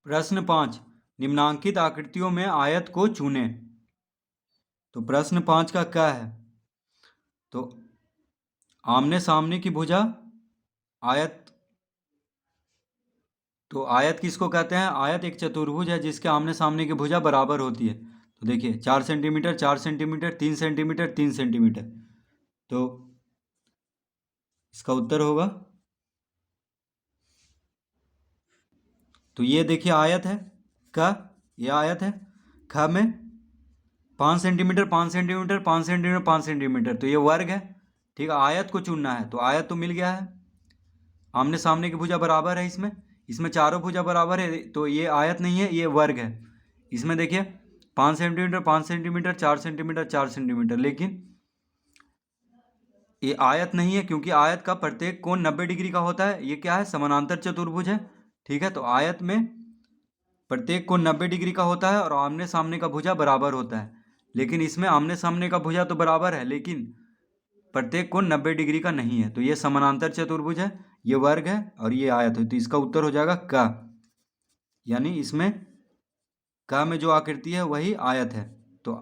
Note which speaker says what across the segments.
Speaker 1: प्रश्न 5, निम्नांकित आकृतियों में आयत को चुनें। तो प्रश्न 5 का क्या है? तो आमने सामने की भुजा आयत। तो आयत किसको कहते हैं? आयत एक चतुर्भुज है जिसके आमने सामने की भुजा बराबर होती है। तो देखिए 4 सेंटीमीटर, 4 सेंटीमीटर, 3 सेंटीमीटर, 3 सेंटीमीटर। तो इसका उत्तर होगा, तो ये देखिए आयत है का, ये आयत है। ख में 5 सेंटीमीटर, 5 सेंटीमीटर, 5 सेंटीमीटर, 5 सेंटीमीटर, तो ये वर्ग है। ठीक है, आयत को चुनना है, तो आयत तो मिल गया है। आमने सामने की भुजा बराबर है, इसमें इसमें चारों भुजा बराबर है, तो ये आयत नहीं है, ये वर्ग है। इसमें देखिए 5 सेंटीमीटर, 5 सेंटीमीटर, 4 सेंटीमीटर, 4 सेंटीमीटर, लेकिन ये आयत नहीं है क्योंकि आयत का प्रत्येक कोण 90 डिग्री का होता है। ये क्या है? समानांतर चतुर्भुज है। ठीक है, तो आयत में प्रत्येक कोण 90 डिग्री का होता है और आमने सामने का भुजा बराबर होता है। लेकिन इसमें आमने सामने का भुजा तो बराबर है, लेकिन प्रत्येक कोण 90 डिग्री का नहीं है। तो ये समानांतर चतुर्भुज है, ये वर्ग है और ये आयत है। तो इसका उत्तर हो जाएगा क, यानी इसमें क में जो आकृति है वही आयत है। तो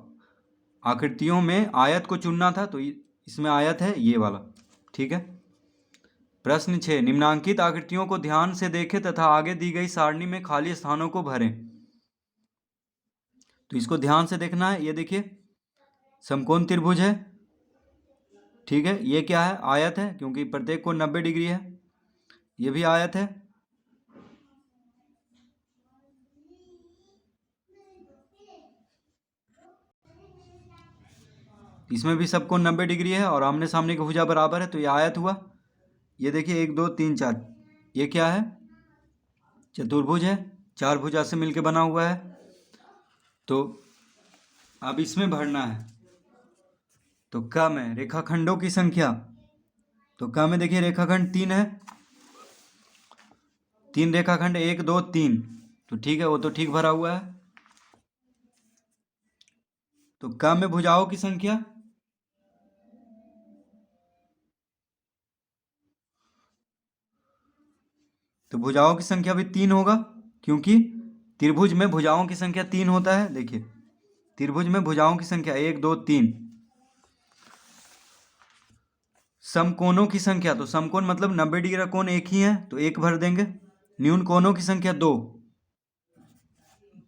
Speaker 1: आकृतियों में आयत को चुनना था, तो इसमें आयत है ये वाला। ठीक है। प्रश्न 6, निम्नांकित आकृतियों को ध्यान से देखें तथा आगे दी गई सारणी में खाली स्थानों को भरें। तो इसको ध्यान से देखना है। ये देखिए समकोण त्रिभुज है। ठीक है, ये क्या है? आयत है क्योंकि प्रत्येक कोण 90 डिग्री है। ये भी आयत है। इसमें भी सब कोण 90 डिग्री है और आमने सामने की भुजा बराबर है, तो ये आयत हुआ। ये देखिए 1 2 3 4, ये क्या है? चतुर्भुज है, 4 भुजा से मिलकर बना हुआ है। तो अब इसमें भरना है। तो क में रेखाखंडों की संख्या, तो क में देखिए रेखाखंड 3 है, 3 रेखाखंड, 1 2 3। तो ठीक है, वो तो ठीक भरा हुआ है। तो क में भुजाओं की संख्या, तो भुजाओं की संख्या भी 3 होगा क्योंकि त्रिभुज में भुजाओं की संख्या 3 होता है। देखिए त्रिभुज में भुजाओं की संख्या 1 2 3। समकोणों की संख्या, तो समकोण मतलब 90 डिग्री का कोण एक ही है, तो एक भर देंगे। न्यून कोणों की संख्या 2,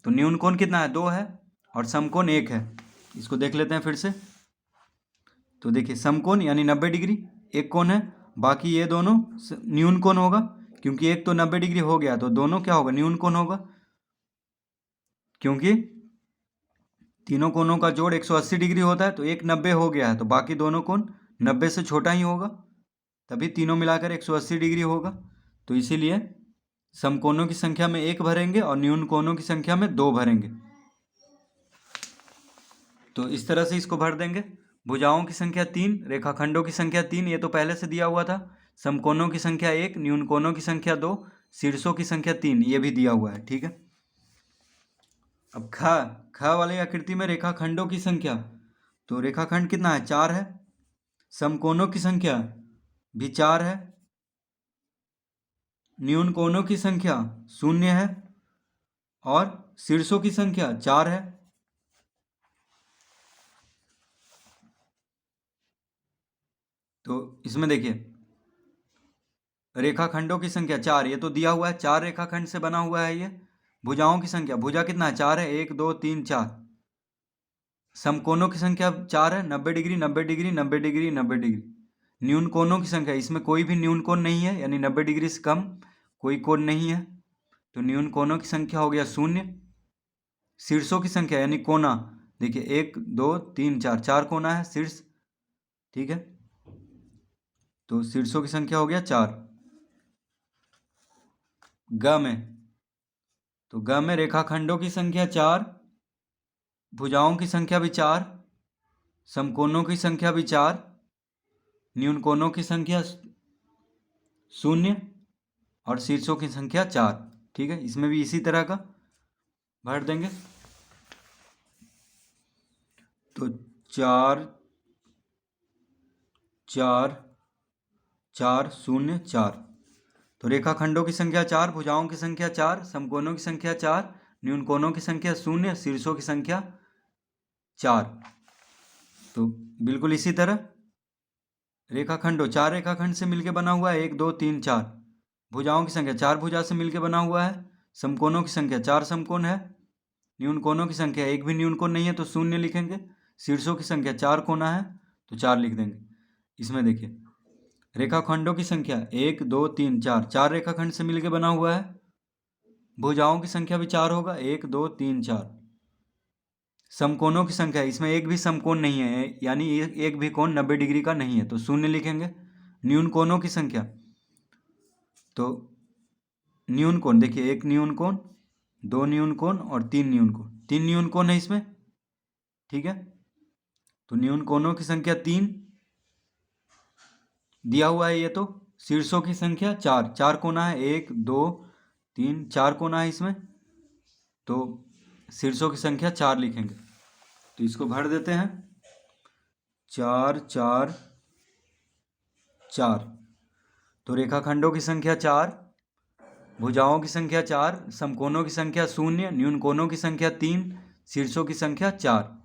Speaker 1: तो न्यून कोण कितना है? 2 है और समकोण 1 है। इसको देख लेते हैं फिर से। तो देखिए समकोण यानी 90 डिग्री एक कोण है, बाकी ये दोनों न्यून कोण होगा क्योंकि एक तो 90 डिग्री हो गया, तो दोनों क्या होगा? न्यून कोण होगा, क्योंकि तीनों कोणों का जोड़ 180 डिग्री होता है, तो एक 90 हो गया है, तो बाकी दोनों कोण 90 से छोटा ही होगा, तभी तीनों मिलाकर 180 डिग्री होगा। तो इसीलिए समकोणों की संख्या में 1 भरेंगे और न्यून कोणों की संख्या में 2 भरेंगे। तो इस तरह से इसको भर देंगे। भुजाओं की संख्या 3, रेखाखंडों की संख्या 3, ये तो पहले से दिया हुआ था। समकोणों की संख्या 1, न्यून कोणों की संख्या 2, शीर्षों की संख्या 3, ये भी दिया हुआ है। ठीक है। अब ख वाली आकृति में रेखाखंडों की संख्या, तो रेखाखंड कितना है? 4 है। समकोणों की संख्या भी 4 है। न्यून कोणों की संख्या 0 है और शीर्षों की संख्या 4 है। तो इसमें देखिए रेखाखंडों की संख्या 4, ये तो दिया हुआ है, 4 रेखाखंड से बना हुआ है ये। भुजाओं की संख्या, भुजा कितना है? 4 है, 1 2 3 4। समकोणों की संख्या 4 है, 90 डिग्री 90 डिग्री 90 डिग्री 90 डिग्री। न्यून कोणों की संख्या, इसमें कोई भी न्यून कोण नहीं है, यानी 90 डिग्री से कम कोई कोण नहीं है, तो न्यून कोणों की संख्या हो गया 0। शीर्षों की संख्या यानी कोना, देखिए 1 2 3 4, 4 कोना है शीर्ष। ठीक है, तो शीर्षों की संख्या हो गया 4। ग में, तो ग में रेखाखंडों की संख्या 4, भुजाओं की संख्या भी 4, समकोणों की संख्या भी 4, न्यून कोणों की संख्या 0 और शीर्षों की संख्या 4। ठीक है, इसमें भी इसी तरह का भर देंगे। तो 4 4 4 0 4। तो रेखाखंडों की संख्या 4, भुजाओं की संख्या 4, समकोणों की संख्या 4, न्यून कोणों की संख्या 0, शीर्षों की संख्या 4। तो बिल्कुल इसी तरह रेखाखंडों 4 रेखाखंड से मिलकर बना हुआ है, 1 2 3 4। भुजाओं की संख्या 4 भुजा से मिलकर बना हुआ है। समकोणों की संख्या 4 समकोण है। न्यून कोणों की संख्या 1 भी न्यून कोण नहीं है तो 0 लिखेंगे। शीर्षों की संख्या 4 कोना है तो 4 लिख देंगे। इसमें देखिए रेखाखंडों की संख्या 1 2 3 4, 4 रेखाखंड से मिलकर बना हुआ है। भुजाओं की संख्या भी 4 होगा, 1 2 3 4। समकोणों की संख्या, इसमें एक भी समकोण नहीं है, यानी एक भी कोण 90 डिग्री का नहीं है तो 0 लिखेंगे। न्यून कोणों की संख्या, तो न्यून कोण देखिए 1 न्यून कोण, 2 न्यून कोण और 3 न्यून कोण, 3 न्यून कोण है इसमें, ठीक है। तो न्यून कोणों की संख्या 3 दिया हुआ है ये। तो शीर्षों की संख्या 4, 4 कोना है, 1 2 3 4 कोना है इसमें, तो शीर्षों की संख्या 4 लिखेंगे। तो इसको भर देते हैं, 4 4 4। तो रेखाखंडों की संख्या 4, भुजाओं की संख्या 4, समकोणों की संख्या 0, न्यून कोणों की संख्या 3, शीर्षों की संख्या 4।